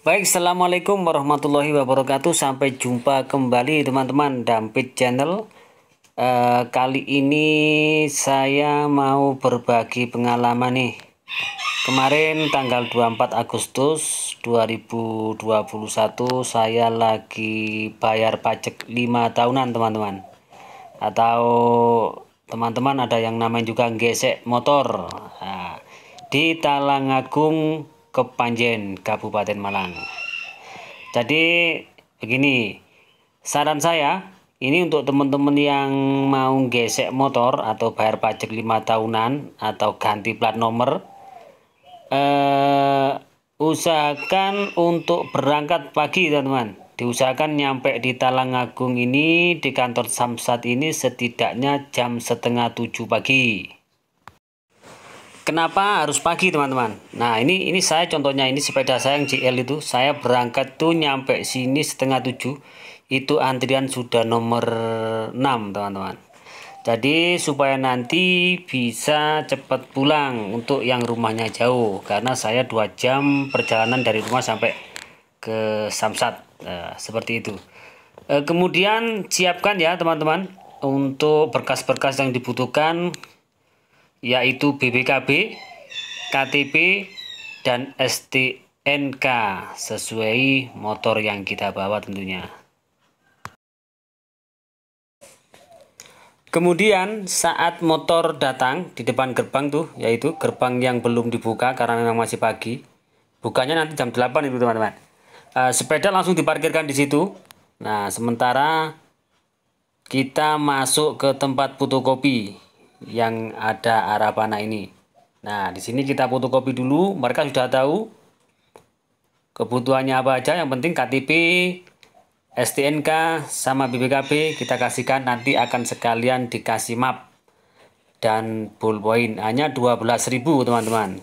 Baik, assalamualaikum warahmatullahi wabarakatuh. Sampai jumpa kembali teman-teman Dampit Channel. Kali ini saya mau berbagi pengalaman nih. Kemarin tanggal 24 Agustus 2021 saya lagi bayar pajak 5 tahunan teman-teman. Atau teman-teman ada yang namanya juga gesek motor. Nah, di Talangagung, Kepanjen, Kabupaten Malang. Jadi begini, saran saya ini untuk teman-teman yang mau gesek motor atau bayar pajak 5 tahunan atau ganti plat nomor, usahakan untuk berangkat pagi teman-teman. Diusahakan nyampe di Talangagung ini, di kantor Samsat ini setidaknya jam setengah 7 pagi. Kenapa harus pagi teman-teman? Nah ini saya contohnya, ini sepeda saya yang GL itu, saya berangkat tuh nyampe sini setengah 7, itu antrian sudah nomor 6 teman-teman. Jadi supaya nanti bisa cepat pulang untuk yang rumahnya jauh, karena saya 2 jam perjalanan dari rumah sampai ke Samsat, seperti itu. Kemudian siapkan ya teman-teman untuk berkas-berkas yang dibutuhkan, yaitu BPKB, KTP, dan STNK sesuai motor yang kita bawa tentunya. Kemudian saat motor datang di depan gerbang tuh, yaitu gerbang yang belum dibuka karena memang masih pagi, bukanya nanti jam 8 itu teman-teman. Sepeda langsung diparkirkan di situ. Nah sementara kita masuk ke tempat fotokopi yang ada arah panah ini. Nah, di sini kita fotokopi dulu. Mereka sudah tahu kebutuhannya apa aja. Yang penting KTP, STNK, sama BPKB kita kasihkan. Nanti akan sekalian dikasih map dan ballpoint. Hanya 12.000 teman-teman.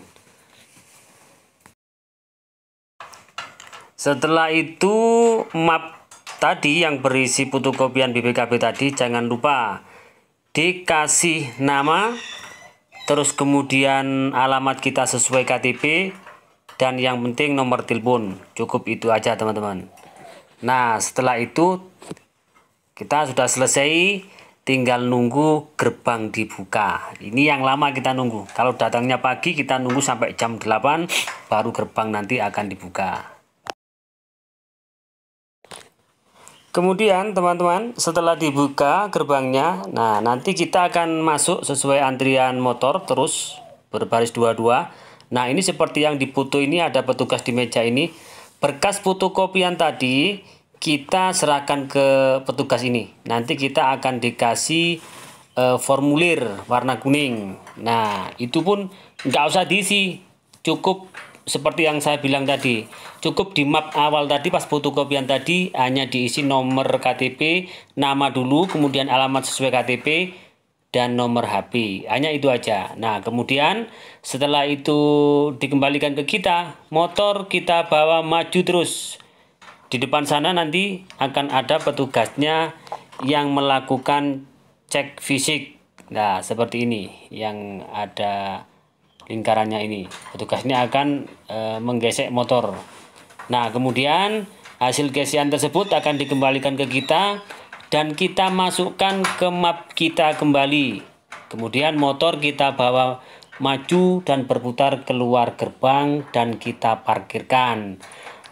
Setelah itu map tadi yang berisi fotokopian BPKB tadi jangan lupa dikasih nama, terus kemudian alamat kita sesuai KTP, dan yang penting nomor telepon. Cukup itu aja teman-teman. Nah setelah itu kita sudah selesai, tinggal nunggu gerbang dibuka. Ini yang lama kita nunggu. Kalau datangnya pagi kita nunggu sampai jam 8 baru gerbang nanti akan dibuka. Kemudian teman-teman setelah dibuka gerbangnya, nah nanti kita akan masuk sesuai antrian motor terus berbaris 22. Nah ini seperti yang di foto ini ada petugas di meja ini. Berkas fotokopian tadi kita serahkan ke petugas ini. Nanti kita akan dikasih formulir warna kuning. Nah itu pun nggak usah diisi, cukup seperti yang saya bilang tadi, cukup di map awal tadi pas fotokopian tadi hanya diisi nomor KTP, nama dulu, kemudian alamat sesuai KTP, dan nomor HP. Hanya itu aja. Nah kemudian setelah itu dikembalikan ke kita, motor kita bawa maju terus. Di depan sana nanti akan ada petugasnya yang melakukan cek fisik. Nah seperti ini yang ada lingkarannya ini. Petugasnya akan menggesek motor. Nah kemudian hasil gesekan tersebut akan dikembalikan ke kita dan kita masukkan ke map kita kembali. Kemudian motor kita bawa maju dan berputar keluar gerbang dan kita parkirkan.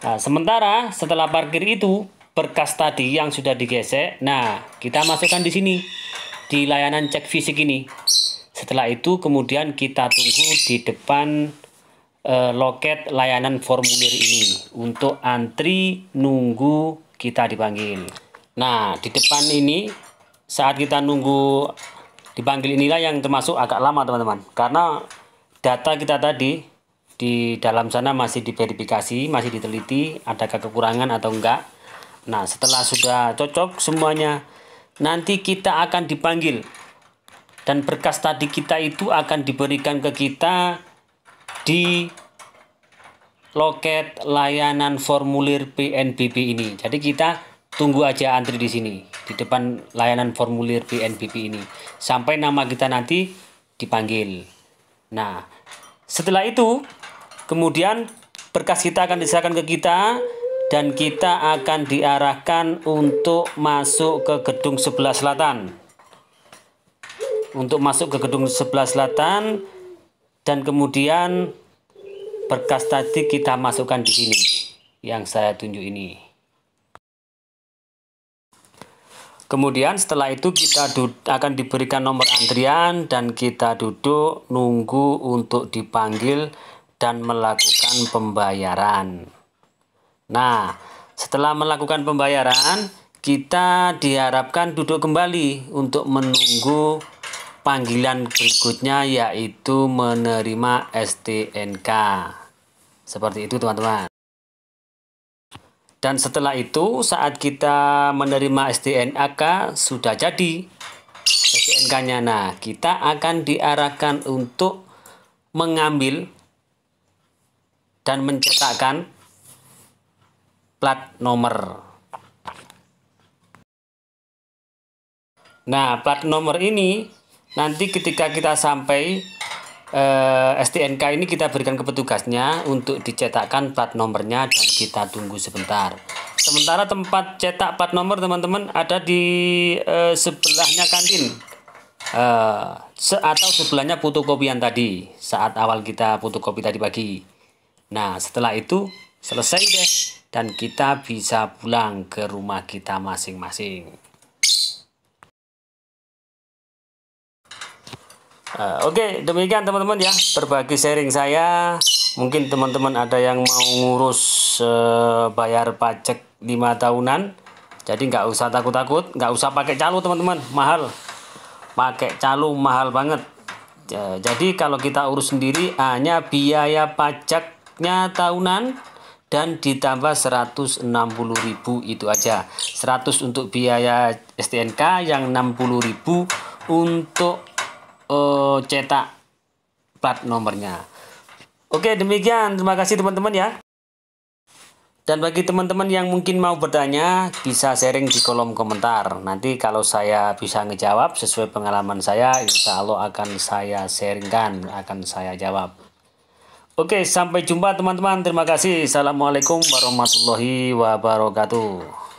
Nah sementara setelah parkir itu berkas tadi yang sudah digesek, nah kita masukkan di sini di layanan cek fisik ini. Setelah itu kemudian kita tunggu di depan loket layanan formulir ini untuk antri nunggu kita dipanggil. Nah di depan ini saat kita nunggu dipanggil inilah yang termasuk agak lama teman-teman, karena data kita tadi di dalam sana masih diverifikasi, masih diteliti adakah kekurangan atau enggak. Nah setelah sudah cocok semuanya, nanti kita akan dipanggil. Dan berkas tadi kita itu akan diberikan ke kita di loket layanan formulir PNBP ini. Jadi kita tunggu aja antri di sini di depan layanan formulir PNBP ini sampai nama kita nanti dipanggil. Nah, setelah itu kemudian berkas kita akan diserahkan ke kita dan kita akan diarahkan untuk masuk ke gedung sebelah selatan. Untuk masuk ke gedung sebelah selatan dan kemudian berkas tadi kita masukkan di sini yang saya tunjuk ini. Kemudian setelah itu kita akan diberikan nomor antrian dan kita duduk nunggu untuk dipanggil dan melakukan pembayaran. Nah, setelah melakukan pembayaran, kita diharapkan duduk kembali untuk menunggu panggilan berikutnya, yaitu menerima STNK. Seperti itu teman-teman. Dan setelah itu saat kita menerima STNK sudah jadi STNK-nya. Nah, kita akan diarahkan untuk mengambil dan mencetakkan plat nomor. Nah, plat nomor ini nanti ketika kita sampai STNK ini kita berikan ke petugasnya untuk dicetakkan plat nomornya dan kita tunggu sebentar. Sementara tempat cetak plat nomor teman-teman ada di sebelahnya kantin atau sebelahnya fotokopian tadi saat awal kita fotokopi tadi pagi. Nah, setelah itu selesai deh dan kita bisa pulang ke rumah kita masing-masing. Oke, demikian teman-teman ya, berbagi sharing saya. Mungkin teman-teman ada yang mau ngurus bayar pajak 5 tahunan, jadi nggak usah takut-takut, nggak usah pakai calo teman-teman, mahal. Pakai calo mahal banget. Jadi kalau kita urus sendiri hanya biaya pajaknya tahunan dan ditambah 160.000 itu aja. 100 untuk biaya STNK, yang 60.000 untuk cetak plat nomornya. Oke, demikian. Terima kasih teman-teman ya. Dan bagi teman-teman yang mungkin mau bertanya, bisa sharing di kolom komentar. Nanti kalau saya bisa ngejawab sesuai pengalaman saya, insya Allah akan saya sharingkan, akan saya jawab. Oke, sampai jumpa teman-teman. Terima kasih. Assalamualaikum warahmatullahi wabarakatuh.